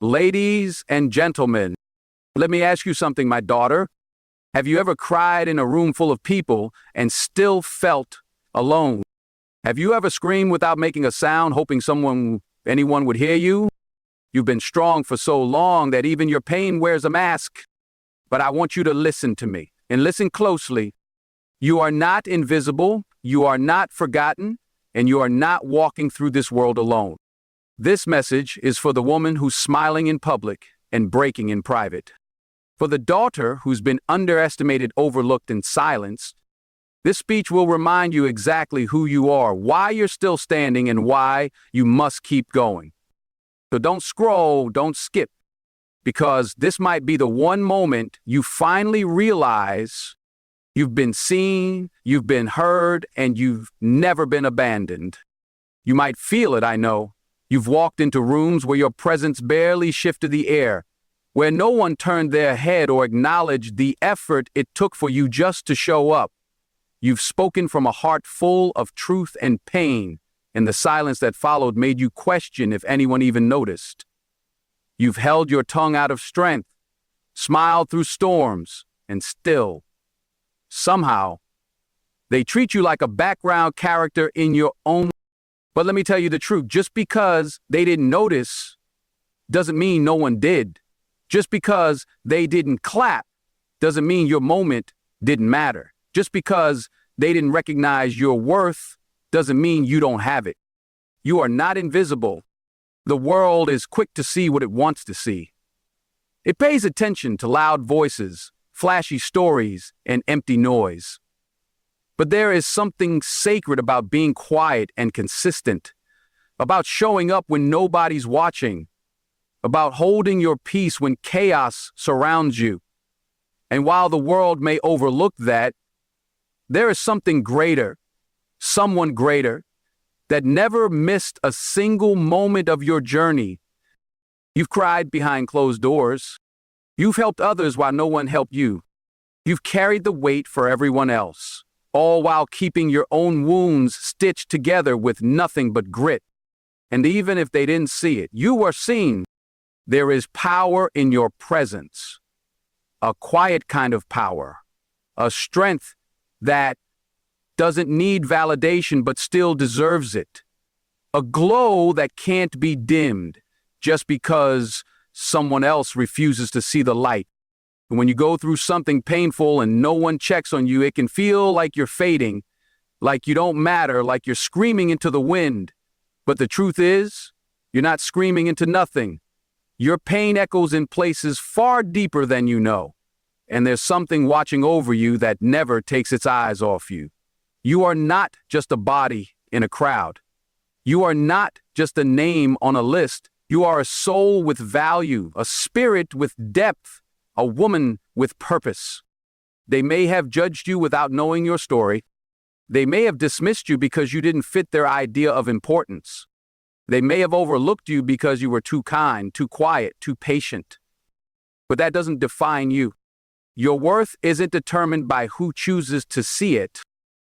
Ladies and gentlemen, let me ask you something, my daughter. Have you ever cried in a room full of people and still felt alone? Have you ever screamed without making a sound, hoping anyone would hear you? You've been strong for so long that even your pain wears a mask. But I want you to listen to me, and listen closely. You are not invisible, you are not forgotten, and you are not walking through this world alone. This message is for the woman who's smiling in public and breaking in private. For the daughter who's been underestimated, overlooked, and silenced. This speech will remind you exactly who you are, why you're still standing, and why you must keep going. So don't scroll, don't skip, because this might be the one moment you finally realize you've been seen, you've been heard, and you've never been abandoned. You might feel it, I know. You've walked into rooms where your presence barely shifted the air, where no one turned their head or acknowledged the effort it took for you just to show up. You've spoken from a heart full of truth and pain, and the silence that followed made you question if anyone even noticed. You've held your tongue out of strength, smiled through storms, and still, somehow, they treat you like a background character in your own. But let me tell you the truth, just because they didn't notice doesn't mean no one did. Just because they didn't clap doesn't mean your moment didn't matter. Just because they didn't recognize your worth doesn't mean you don't have it. You are not invisible. The world is quick to see what it wants to see. It pays attention to loud voices, flashy stories, and empty noise. But there is something sacred about being quiet and consistent, about showing up when nobody's watching, about holding your peace when chaos surrounds you. And while the world may overlook that, there is something greater, someone greater, that never missed a single moment of your journey. You've cried behind closed doors. You've helped others while no one helped you. You've carried the weight for everyone else, all while keeping your own wounds stitched together with nothing but grit. And even if they didn't see it, you were seen. There is power in your presence, a quiet kind of power, a strength that doesn't need validation but still deserves it, a glow that can't be dimmed just because someone else refuses to see the light. And when you go through something painful and no one checks on you, it can feel like you're fading, like you don't matter, like you're screaming into the wind. But the truth is, you're not screaming into nothing. Your pain echoes in places far deeper than you know, and there's something watching over you that never takes its eyes off you. You are not just a body in a crowd. You are not just a name on a list. You are a soul with value, a spirit with depth, a woman with purpose. They may have judged you without knowing your story. They may have dismissed you because you didn't fit their idea of importance. They may have overlooked you because you were too kind, too quiet, too patient. But that doesn't define you. Your worth isn't determined by who chooses to see it.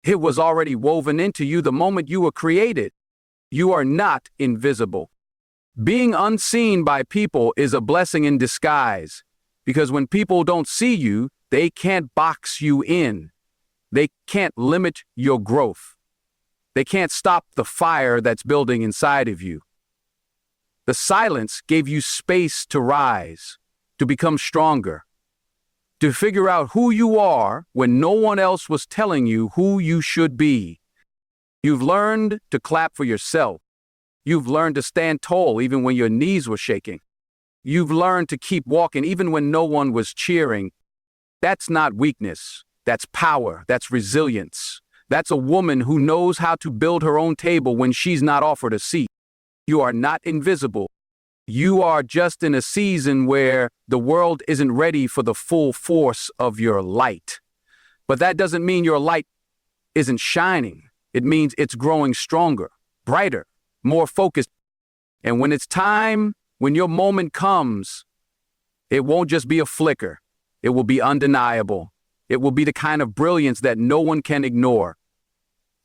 It was already woven into you the moment you were created. You are not invisible. Being unseen by people is a blessing in disguise, because when people don't see you, they can't box you in. They can't limit your growth. They can't stop the fire that's building inside of you. The silence gave you space to rise, to become stronger, to figure out who you are when no one else was telling you who you should be. You've learned to clap for yourself. You've learned to stand tall even when your knees were shaking. You've learned to keep walking even when no one was cheering. That's not weakness. That's power. That's resilience. That's a woman who knows how to build her own table when she's not offered a seat. You are not invisible. You are just in a season where the world isn't ready for the full force of your light. But that doesn't mean your light isn't shining. It means it's growing stronger, brighter, more focused. And when it's time, when your moment comes, it won't just be a flicker. It will be undeniable. It will be the kind of brilliance that no one can ignore.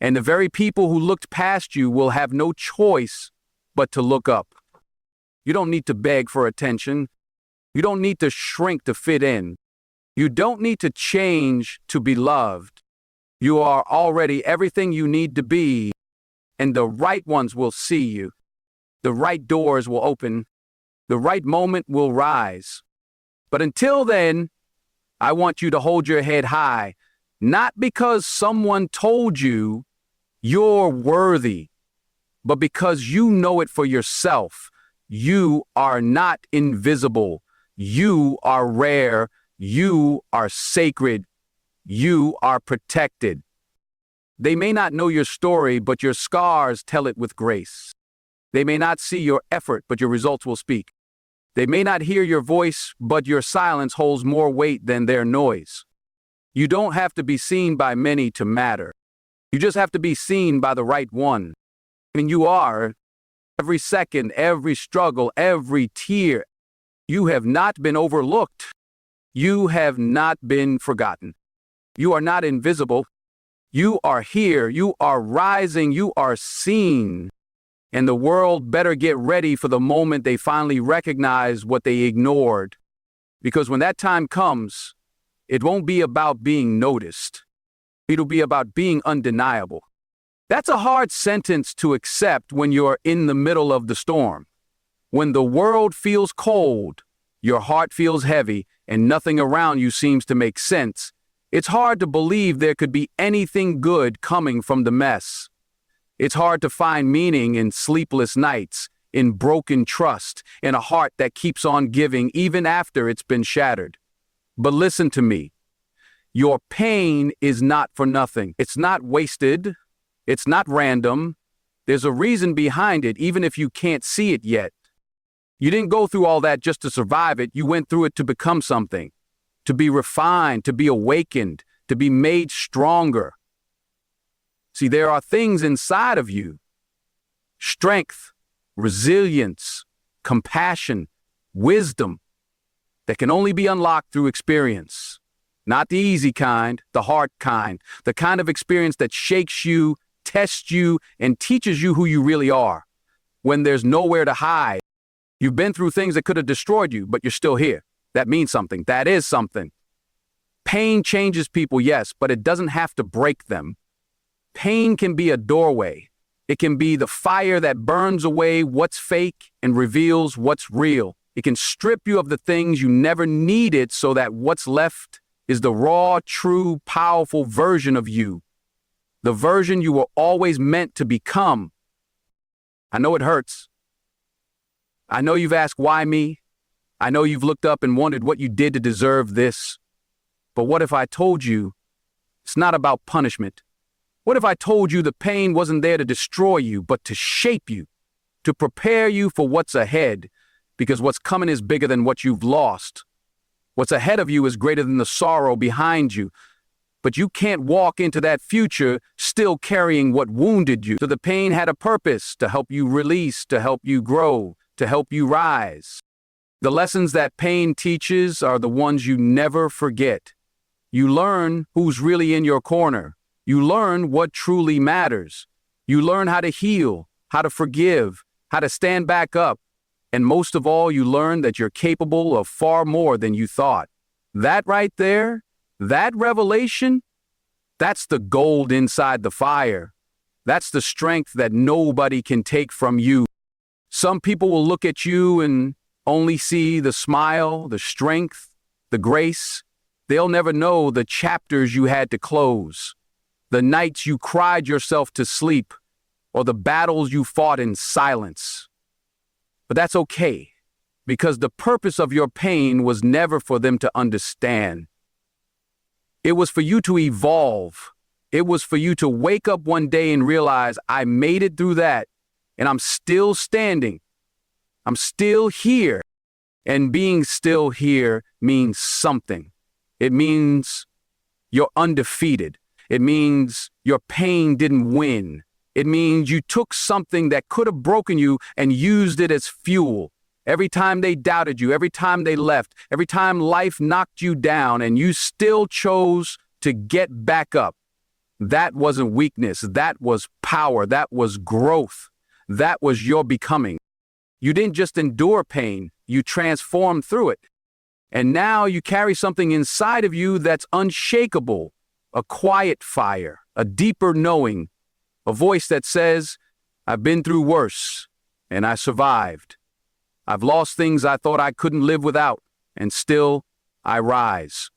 And the very people who looked past you will have no choice but to look up. You don't need to beg for attention. You don't need to shrink to fit in. You don't need to change to be loved. You are already everything you need to be, and the right ones will see you. The right doors will open. The right moment will rise. But until then, I want you to hold your head high, not because someone told you you're worthy, but because you know it for yourself. You are not invisible. You are rare. You are sacred. You are protected. They may not know your story, but your scars tell it with grace. They may not see your effort, but your results will speak. They may not hear your voice, but your silence holds more weight than their noise. You don't have to be seen by many to matter. You just have to be seen by the right one. And you are. Every second, every struggle, every tear. You have not been overlooked. You have not been forgotten. You are not invisible. You are here. You are rising. You are seen. And the world better get ready for the moment they finally recognize what they ignored. Because when that time comes, it won't be about being noticed. It'll be about being undeniable. That's a hard sentence to accept when you're in the middle of the storm. When the world feels cold, your heart feels heavy, and nothing around you seems to make sense. It's hard to believe there could be anything good coming from the mess. It's hard to find meaning in sleepless nights, in broken trust, in a heart that keeps on giving even after it's been shattered. But listen to me. Your pain is not for nothing. It's not wasted. It's not random. There's a reason behind it, even if you can't see it yet. You didn't go through all that just to survive it. You went through it to become something, to be refined, to be awakened, to be made stronger. See, there are things inside of you, strength, resilience, compassion, wisdom, that can only be unlocked through experience. Not the easy kind, the hard kind, the kind of experience that shakes you, tests you, and teaches you who you really are. When there's nowhere to hide, you've been through things that could have destroyed you, but you're still here. That means something. That is something. Pain changes people, yes, but it doesn't have to break them. Pain can be a doorway. It can be the fire that burns away what's fake and reveals what's real. It can strip you of the things you never needed so that what's left is the raw, true, powerful version of you. The version you were always meant to become. I know it hurts. I know you've asked why me. I know you've looked up and wondered what you did to deserve this. But what if I told you it's not about punishment? What if I told you the pain wasn't there to destroy you, but to shape you, to prepare you for what's ahead, because what's coming is bigger than what you've lost. What's ahead of you is greater than the sorrow behind you. But you can't walk into that future still carrying what wounded you. So the pain had a purpose to help you release, to help you grow, to help you rise. The lessons that pain teaches are the ones you never forget. You learn who's really in your corner. You learn what truly matters. You learn how to heal, how to forgive, how to stand back up. And most of all, you learn that you're capable of far more than you thought. That right there, that revelation, that's the gold inside the fire. That's the strength that nobody can take from you. Some people will look at you and only see the smile, the strength, the grace. They'll never know the chapters you had to close, the nights you cried yourself to sleep, or the battles you fought in silence. But that's okay, because the purpose of your pain was never for them to understand. It was for you to evolve. It was for you to wake up one day and realize, I made it through that, and I'm still standing. I'm still here. And being still here means something. It means you're undefeated. It means your pain didn't win. It means you took something that could have broken you and used it as fuel. Every time they doubted you, every time they left, every time life knocked you down and you still chose to get back up. That wasn't weakness. That was power. That was growth. That was your becoming. You didn't just endure pain, you transformed through it. And now you carry something inside of you that's unshakable, a quiet fire, a deeper knowing, a voice that says, I've been through worse, and I survived. I've lost things I thought I couldn't live without, and still I rise.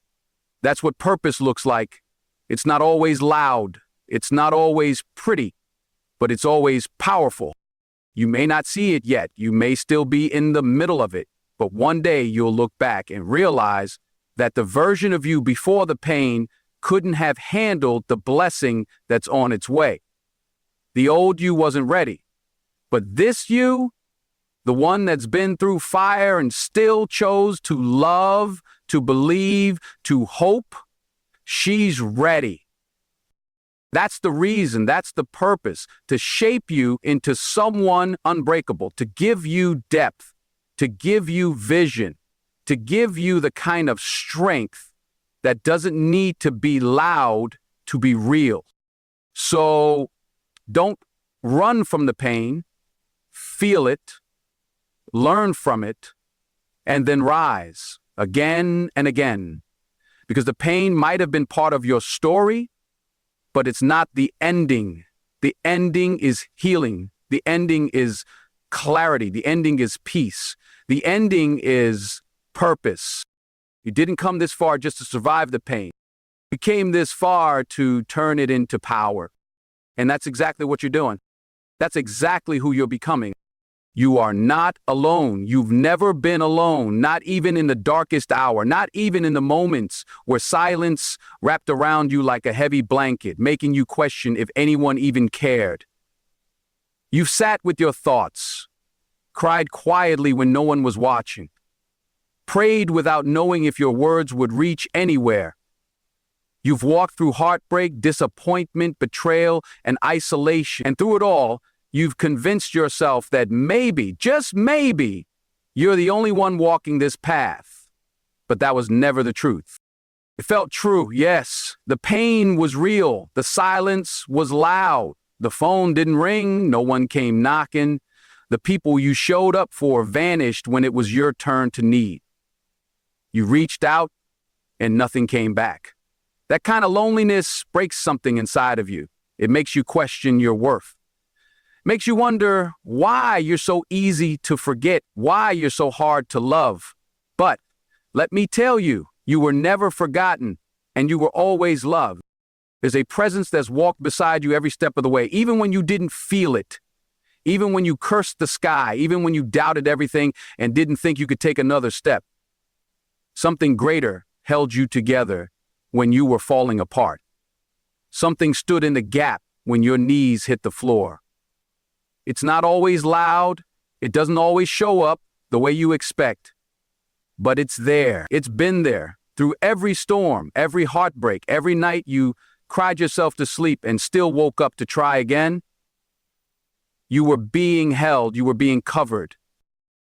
That's what purpose looks like. It's not always loud, it's not always pretty, but it's always powerful. You may not see it yet, you may still be in the middle of it, but one day you'll look back and realize that the version of you before the pain couldn't have handled the blessing that's on its way. The old you wasn't ready, but this you, the one that's been through fire and still chose to love, to believe, to hope, she's ready. That's the reason, that's the purpose, to shape you into someone unbreakable, to give you depth, to give you vision, to give you the kind of strength that doesn't need to be loud to be real. So don't run from the pain, feel it, learn from it, and then rise again and again. Because the pain might have been part of your story, but it's not the ending. The ending is healing. The ending is clarity. The ending is peace. The ending is purpose. You didn't come this far just to survive the pain. You came this far to turn it into power. And that's exactly what you're doing. That's exactly who you're becoming. You are not alone. You've never been alone, not even in the darkest hour, not even in the moments where silence wrapped around you like a heavy blanket, making you question if anyone even cared. You've sat with your thoughts, cried quietly when no one was watching, prayed without knowing if your words would reach anywhere. You've walked through heartbreak, disappointment, betrayal, and isolation, and through it all, you've convinced yourself that maybe, just maybe, you're the only one walking this path. But that was never the truth. It felt true, yes. The pain was real. The silence was loud. The phone didn't ring. No one came knocking. The people you showed up for vanished when it was your turn to need. You reached out, and nothing came back. That kind of loneliness breaks something inside of you. It makes you question your worth. Makes you wonder why you're so easy to forget, why you're so hard to love. But let me tell you, you were never forgotten, and you were always loved. There's a presence that's walked beside you every step of the way, even when you didn't feel it, even when you cursed the sky, even when you doubted everything and didn't think you could take another step. Something greater held you together when you were falling apart. Something stood in the gap when your knees hit the floor. It's not always loud. It doesn't always show up the way you expect. But it's there. It's been there through every storm, every heartbreak, every night you cried yourself to sleep and still woke up to try again. You were being held. You were being covered.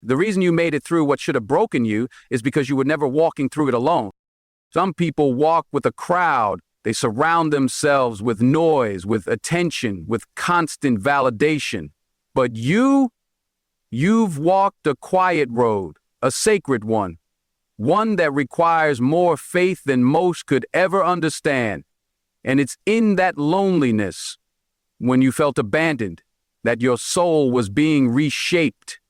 The reason you made it through what should have broken you is because you were never walking through it alone. Some people walk with a crowd. They surround themselves with noise, with attention, with constant validation. But you've walked a quiet road, a sacred one that requires more faith than most could ever understand. And it's in that loneliness, when you felt abandoned, that your soul was being reshaped.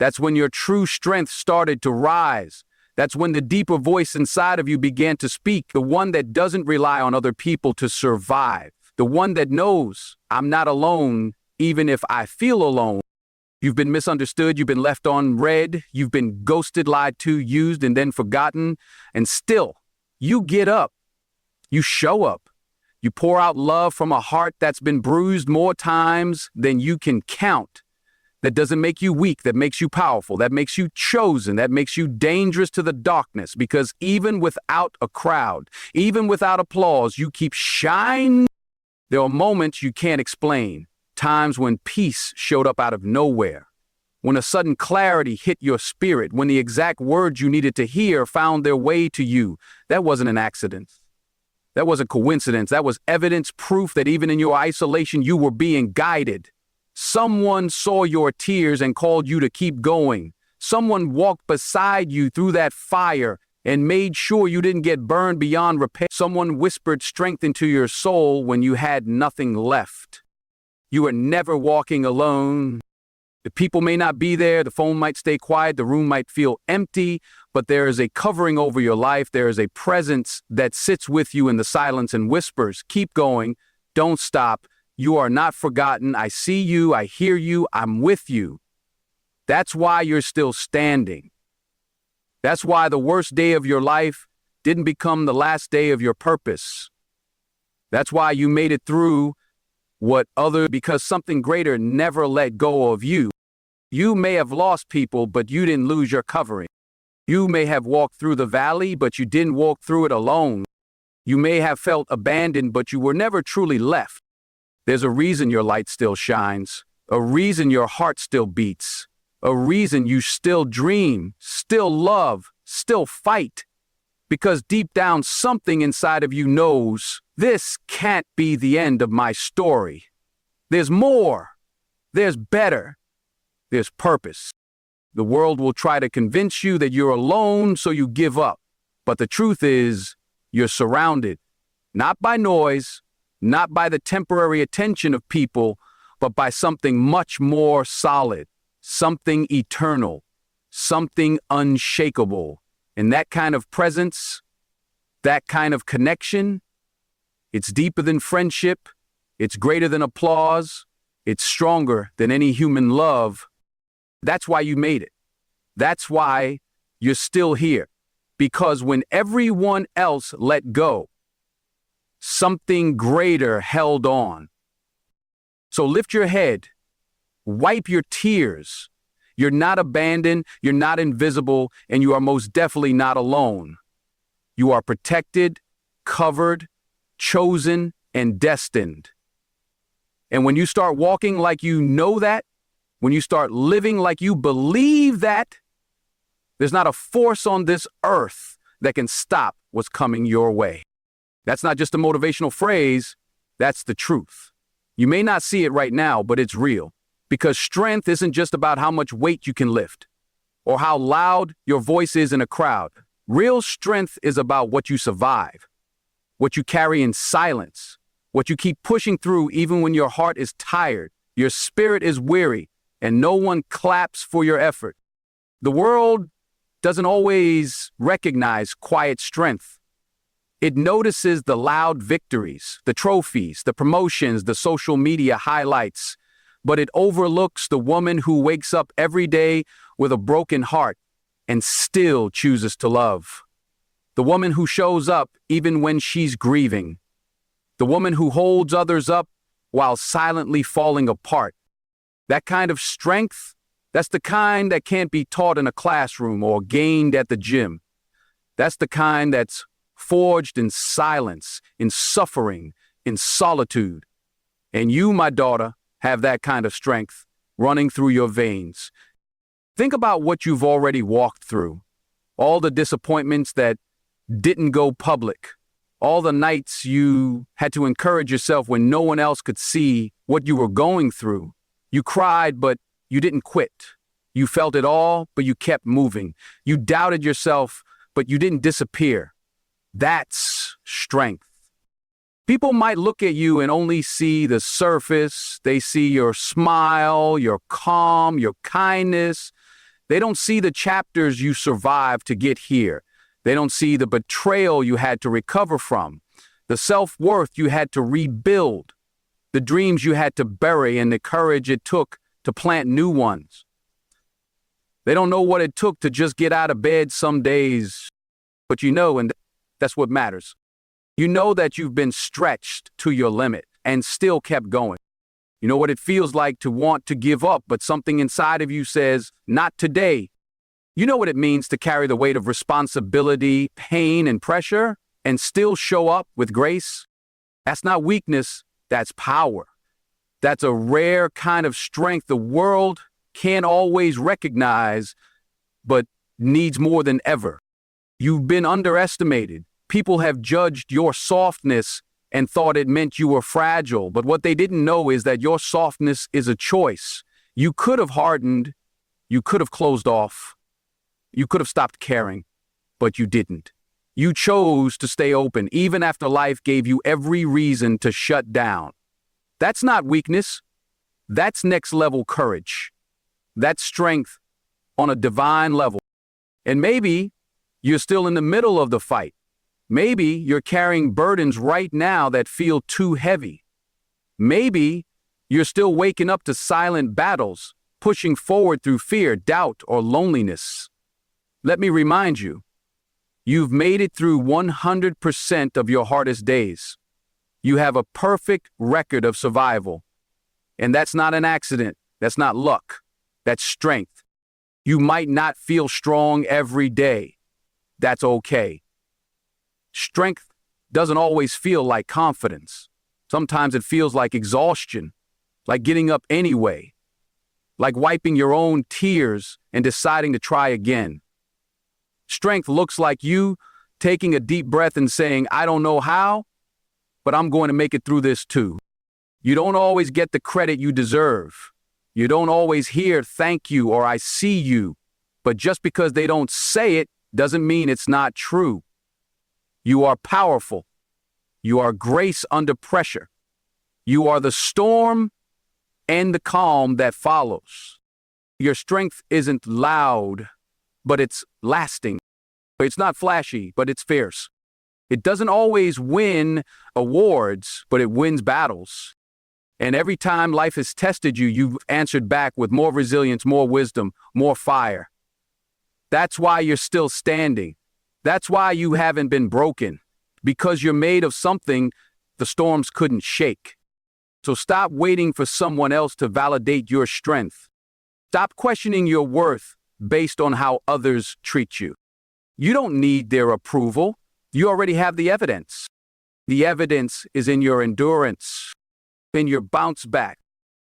That's when your true strength started to rise. That's when the deeper voice inside of you began to speak, the one that doesn't rely on other people to survive, the one that knows I'm not alone, even if I feel alone. You've been misunderstood, you've been left on red, you've been ghosted, lied to, used, and then forgotten, and still, you get up, you show up, you pour out love from a heart that's been bruised more times than you can count. That doesn't make you weak, that makes you powerful, that makes you chosen, that makes you dangerous to the darkness, because even without a crowd, even without applause, you keep shining. There are moments you can't explain, times when peace showed up out of nowhere, when a sudden clarity hit your spirit, when the exact words you needed to hear found their way to you. That wasn't an accident. That was a coincidence. That was evidence, proof that even in your isolation, you were being guided. Someone saw your tears and called you to keep going. Someone walked beside you through that fire and made sure you didn't get burned beyond repair. Someone whispered strength into your soul when you had nothing left. You are never walking alone. The people may not be there, the phone might stay quiet, the room might feel empty, but there is a covering over your life. There is a presence that sits with you in the silence and whispers, keep going, don't stop. You are not forgotten. I see you, I hear you, I'm with you. That's why you're still standing. That's why the worst day of your life didn't become the last day of your purpose. That's why you made it through because something greater never let go of you. You may have lost people, but you didn't lose your covering. You may have walked through the valley, but you didn't walk through it alone. You may have felt abandoned, but you were never truly left. There's a reason your light still shines, a reason your heart still beats, a reason you still dream, still love, still fight. Because deep down, something inside of you knows this can't be the end of my story. There's more. There's better. There's purpose. The world will try to convince you that you're alone, so you give up. But the truth is, you're surrounded, not by noise, not by the temporary attention of people, but by something much more solid, something eternal, something unshakable. And that kind of presence, that kind of connection, it's deeper than friendship, it's greater than applause, it's stronger than any human love. That's why you made it. That's why you're still here. Because when everyone else let go, something greater held on. So lift your head, wipe your tears. You're not abandoned, you're not invisible, and you are most definitely not alone. You are protected, covered, chosen, and destined. And when you start walking like you know that, when you start living like you believe that, there's not a force on this earth that can stop what's coming your way. That's not just a motivational phrase, that's the truth. You may not see it right now, but it's real. Because strength isn't just about how much weight you can lift or how loud your voice is in a crowd. Real strength is about what you survive, what you carry in silence, what you keep pushing through even when your heart is tired, your spirit is weary, and no one claps for your effort. The world doesn't always recognize quiet strength. It notices the loud victories, the trophies, the promotions, the social media highlights, but it overlooks the woman who wakes up every day with a broken heart and still chooses to love. The woman who shows up even when she's grieving. The woman who holds others up while silently falling apart. That kind of strength, that's the kind that can't be taught in a classroom or gained at the gym. That's the kind that's forged in silence, in suffering, in solitude. And you, my daughter, have that kind of strength running through your veins. Think about what you've already walked through. All the disappointments that didn't go public. All the nights you had to encourage yourself when no one else could see what you were going through. You cried, but you didn't quit. You felt it all, but you kept moving. You doubted yourself, but you didn't disappear. That's strength. People might look at you and only see the surface. They see your smile, your calm, your kindness. They don't see the chapters you survived to get here. They don't see the betrayal you had to recover from, the self-worth you had to rebuild, the dreams you had to bury, and the courage it took to plant new ones. They don't know what it took to just get out of bed some days, but you know, and that's what matters. You know that you've been stretched to your limit and still kept going. You know what it feels like to want to give up, but something inside of you says, not today. You know what it means to carry the weight of responsibility, pain, and pressure, and still show up with grace? That's not weakness, that's power. That's a rare kind of strength the world can't always recognize, but needs more than ever. You've been underestimated. People have judged your softness, and thought it meant you were fragile, but what they didn't know is that your softness is a choice. You could have hardened, you could have closed off, you could have stopped caring, but you didn't. You chose to stay open even after life gave you every reason to shut down. That's not weakness. That's next level courage. That's strength on a divine level. And maybe you're still in the middle of the fight. Maybe you're carrying burdens right now that feel too heavy. Maybe you're still waking up to silent battles, pushing forward through fear, doubt, or loneliness. Let me remind you, you've made it through 100% of your hardest days. You have a perfect record of survival. And that's not an accident. That's not luck. That's strength. You might not feel strong every day. That's okay. Strength doesn't always feel like confidence. Sometimes it feels like exhaustion, like getting up anyway, like wiping your own tears and deciding to try again. Strength looks like you taking a deep breath and saying, I don't know how, but I'm going to make it through this too. You don't always get the credit you deserve. You don't always hear thank you or I see you, but just because they don't say it doesn't mean it's not true. You are powerful. You are grace under pressure. You are the storm and the calm that follows. Your strength isn't loud, but it's lasting. It's not flashy, but it's fierce. It doesn't always win awards, but it wins battles. And every time life has tested you, you've answered back with more resilience, more wisdom, more fire. That's why you're still standing. That's why you haven't been broken, because you're made of something the storms couldn't shake. So stop waiting for someone else to validate your strength. Stop questioning your worth based on how others treat you. You don't need their approval. You already have the evidence. The evidence is in your endurance, in your bounce back,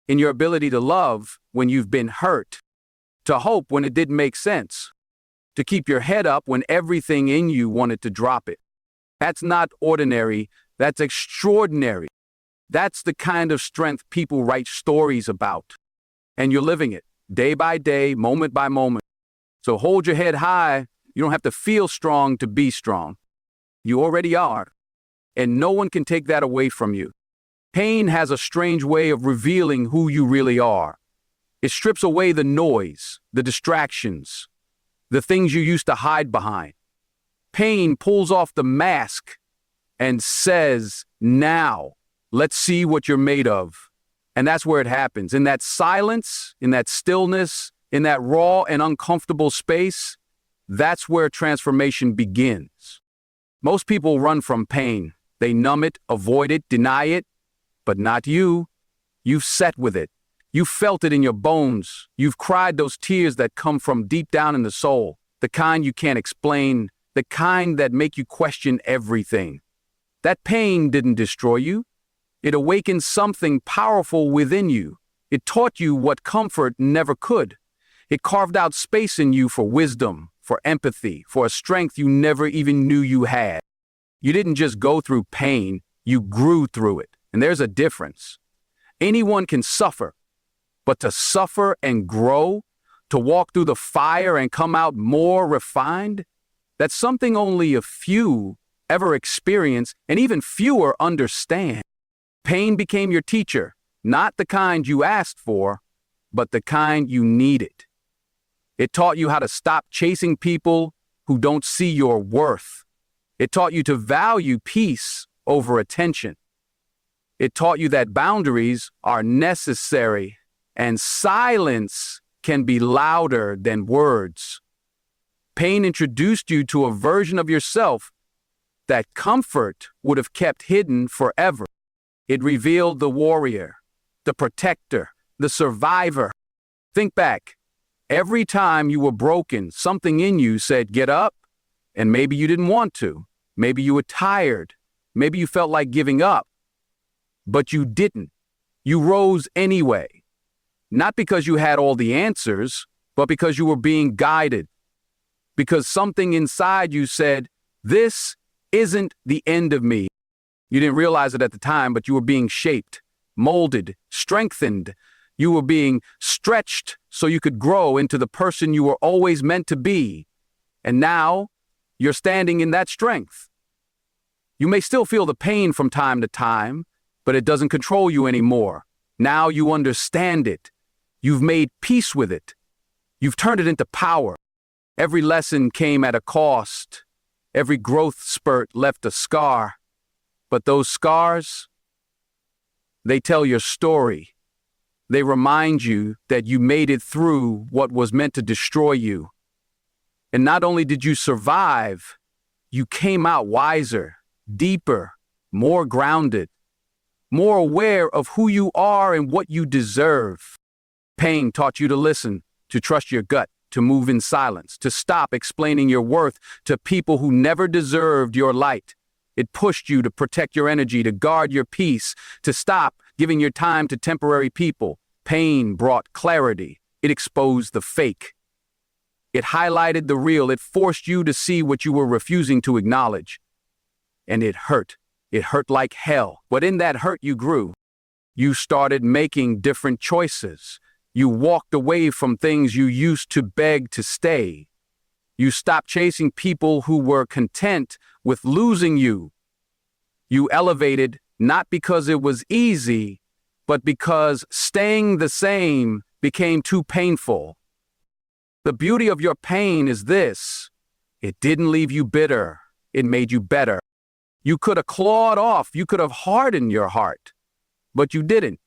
in your ability to love when you've been hurt, to hope when it didn't make sense, to keep your head up when everything in you wanted to drop it. That's not ordinary, that's extraordinary. That's the kind of strength people write stories about. And you're living it, day by day, moment by moment. So hold your head high. You don't have to feel strong to be strong. You already are. And no one can take that away from you. Pain has a strange way of revealing who you really are. It strips away the noise, the distractions, the things you used to hide behind. Pain pulls off the mask and says, now, let's see what you're made of. And that's where it happens. In that silence, in that stillness, in that raw and uncomfortable space, that's where transformation begins. Most people run from pain. They numb it, avoid it, deny it, but not you. You've sat with it. You've felt it in your bones. You've cried those tears that come from deep down in the soul, the kind you can't explain, the kind that make you question everything. That pain didn't destroy you. It awakened something powerful within you. It taught you what comfort never could. It carved out space in you for wisdom, for empathy, for a strength you never even knew you had. You didn't just go through pain, you grew through it. And there's a difference. Anyone can suffer, but to suffer and grow, to walk through the fire and come out more refined, that's something only a few ever experience and even fewer understand. Pain became your teacher, not the kind you asked for, but the kind you needed. It taught you how to stop chasing people who don't see your worth. It taught you to value peace over attention. It taught you that boundaries are necessary and silence can be louder than words. Pain introduced you to a version of yourself that comfort would have kept hidden forever. It revealed the warrior, the protector, the survivor. Think back. Every time you were broken, something in you said, get up, and maybe you didn't want to. Maybe you were tired. Maybe you felt like giving up. But you didn't. You rose anyway. Not because you had all the answers, but because you were being guided. Because something inside you said, this isn't the end of me. You didn't realize it at the time, but you were being shaped, molded, strengthened. You were being stretched so you could grow into the person you were always meant to be. And now, you're standing in that strength. You may still feel the pain from time to time, but it doesn't control you anymore. Now you understand it. You've made peace with it. You've turned it into power. Every lesson came at a cost. Every growth spurt left a scar. But those scars, they tell your story. They remind you that you made it through what was meant to destroy you. And not only did you survive, you came out wiser, deeper, more grounded, more aware of who you are and what you deserve. Pain taught you to listen, to trust your gut, to move in silence, to stop explaining your worth to people who never deserved your light. It pushed you to protect your energy, to guard your peace, to stop giving your time to temporary people. Pain brought clarity. It exposed the fake. It highlighted the real. It forced you to see what you were refusing to acknowledge. And it hurt. It hurt like hell. But in that hurt, you grew. You started making different choices. You walked away from things you used to beg to stay. You stopped chasing people who were content with losing you. You elevated not because it was easy, but because staying the same became too painful. The beauty of your pain is this: it didn't leave you bitter, it made you better. You could have clawed off, you could have hardened your heart, but you didn't.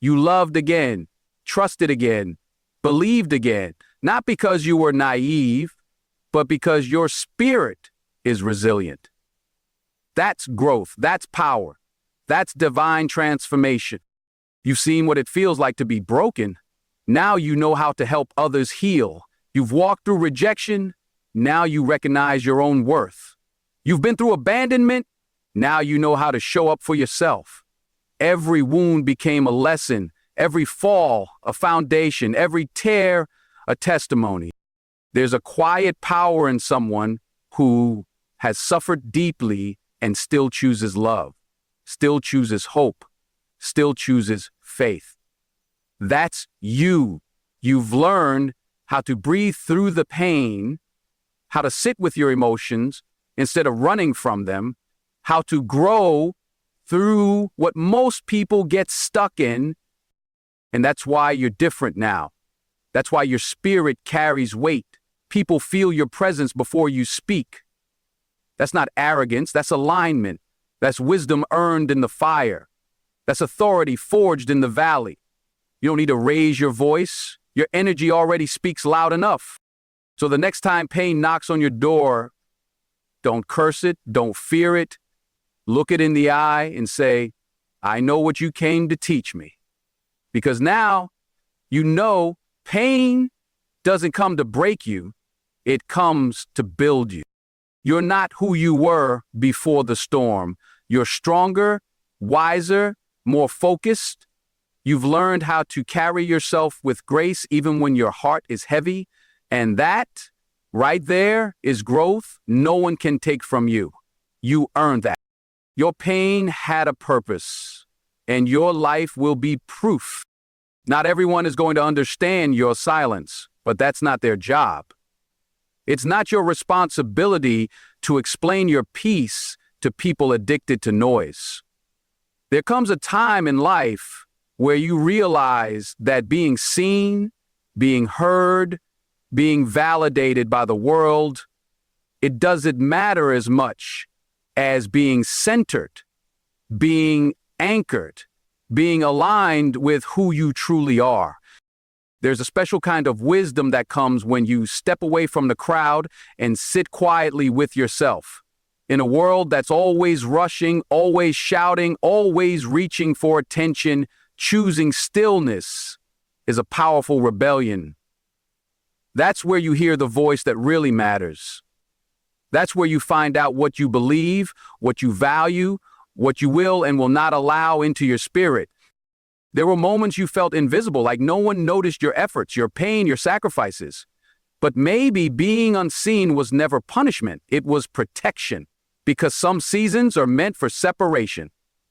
You loved again, trusted again, believed again, not because you were naive, but because your spirit is resilient. That's growth, that's power, that's divine transformation. You've seen what it feels like to be broken. Now you know how to help others heal. You've walked through rejection. Now you recognize your own worth. You've been through abandonment. Now you know how to show up for yourself. Every wound became a lesson. Every fall, a foundation. Every tear, a testimony. There's a quiet power in someone who has suffered deeply and still chooses love, still chooses hope, still chooses faith. That's you. You've learned how to breathe through the pain, how to sit with your emotions instead of running from them, how to grow through what most people get stuck in. And that's why you're different now. That's why your spirit carries weight. People feel your presence before you speak. That's not arrogance, that's alignment. That's wisdom earned in the fire. That's authority forged in the valley. You don't need to raise your voice. Your energy already speaks loud enough. So the next time pain knocks on your door, don't curse it, don't fear it. Look it in the eye and say, I know what you came to teach me. Because now you know pain doesn't come to break you, it comes to build you. You're not who you were before the storm. You're stronger, wiser, more focused. You've learned how to carry yourself with grace even when your heart is heavy. And that, right there, is growth no one can take from you. You earned that. Your pain had a purpose, and your life will be proof. Not everyone is going to understand your silence, but that's not their job. It's not your responsibility to explain your peace to people addicted to noise. There comes a time in life where you realize that being seen, being heard, being validated by the world, it doesn't matter as much as being centered, being anchored, being aligned with who you truly are. There's a special kind of wisdom that comes when you step away from the crowd and sit quietly with yourself. In a world that's always rushing, always shouting, always reaching for attention, choosing stillness is a powerful rebellion. That's where you hear the voice that really matters. That's where you find out what you believe, what you value, what you will and will not allow into your spirit. There were moments you felt invisible, like no one noticed your efforts, your pain, your sacrifices. But maybe being unseen was never punishment, it was protection. Because some seasons are meant for separation.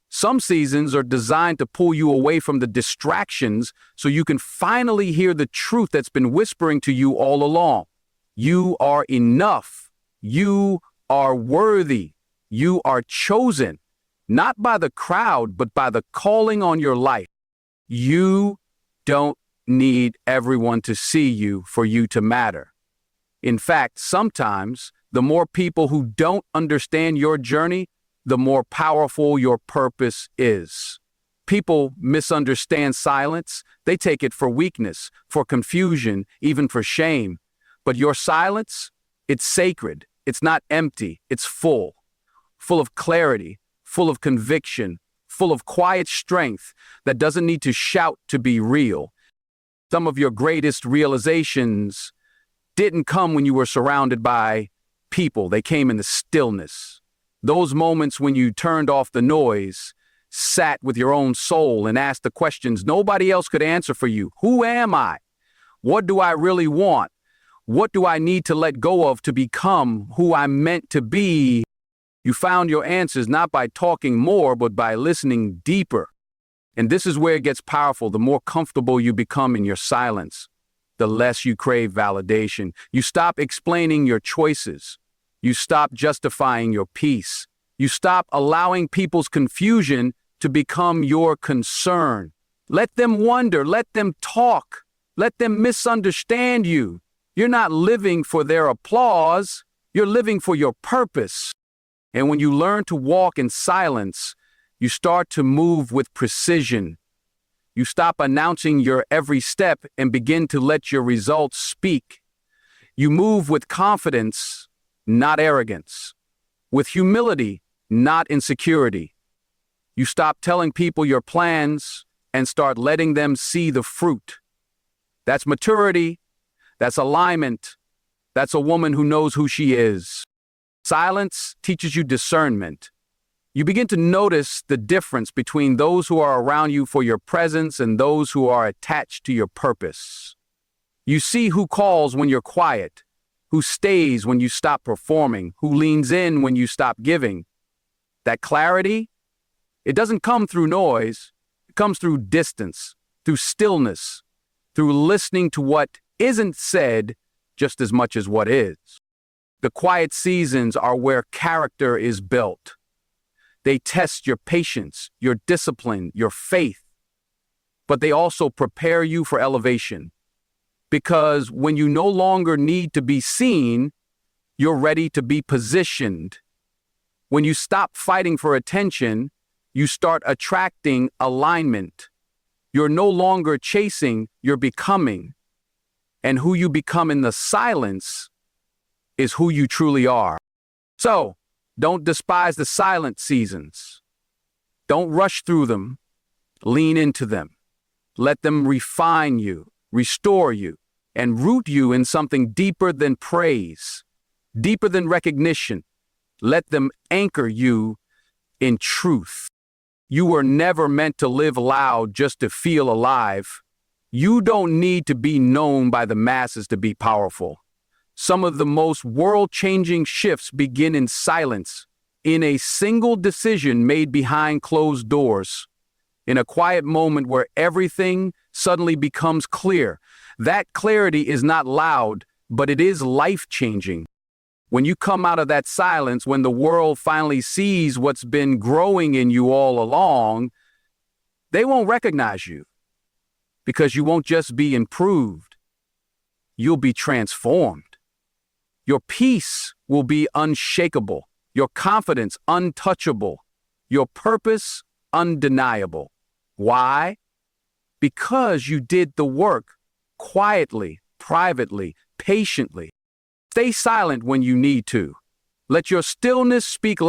Some seasons are designed to pull you away from the distractions so you can finally hear the truth that's been whispering to you all along. You are enough. You are worthy. You are chosen, not by the crowd, but by the calling on your life. You don't need everyone to see you for you to matter. In fact, sometimes the more people who don't understand your journey, the more powerful your purpose is. People misunderstand silence. They take it for weakness, for confusion, even for shame. But your silence, it's sacred. It's not empty. It's full of clarity, full of conviction, full of quiet strength that doesn't need to shout to be real. Some of your greatest realizations didn't come when you were surrounded by people. They came in the stillness. Those moments when you turned off the noise, sat with your own soul and asked the questions nobody else could answer for you. Who am I? What do I really want? What do I need to let go of to become who I'm meant to be? You found your answers not by talking more, but by listening deeper. And this is where it gets powerful. The more comfortable you become in your silence, the less you crave validation. You stop explaining your choices. You stop justifying your peace. You stop allowing people's confusion to become your concern. Let them wonder, let them talk, let them misunderstand you. You're not living for their applause, you're living for your purpose. And when you learn to walk in silence, you start to move with precision. You stop announcing your every step and begin to let your results speak. You move with confidence, not arrogance. With humility, not insecurity. You stop telling people your plans and start letting them see the fruit. That's maturity. That's alignment. That's a woman who knows who she is. Silence teaches you discernment. You begin to notice the difference between those who are around you for your presence and those who are attached to your purpose. You see who calls when you're quiet, who stays when you stop performing, who leans in when you stop giving. That clarity, it doesn't come through noise. It comes through distance, through stillness, through listening to what isn't said just as much as what is. The quiet seasons are where character is built. They test your patience, your discipline, your faith, but they also prepare you for elevation. Because when you no longer need to be seen, you're ready to be positioned. When you stop fighting for attention, you start attracting alignment. You're no longer chasing, you're becoming. And who you become in the silence is who you truly are. So, don't despise the silent seasons. Don't rush through them. Lean into them. Let them refine you, restore you, and root you in something deeper than praise, deeper than recognition. Let them anchor you in truth. You were never meant to live loud just to feel alive. You don't need to be known by the masses to be powerful. Some of the most world-changing shifts begin in silence, in a single decision made behind closed doors, in a quiet moment where everything suddenly becomes clear. That clarity is not loud, but it is life-changing. When you come out of that silence, when the world finally sees what's been growing in you all along, they won't recognize you, because you won't just be improved, you'll be transformed. Your peace will be unshakable, your confidence untouchable, your purpose undeniable. Why? Because you did the work quietly, privately, patiently. Stay silent when you need to. Let your stillness speak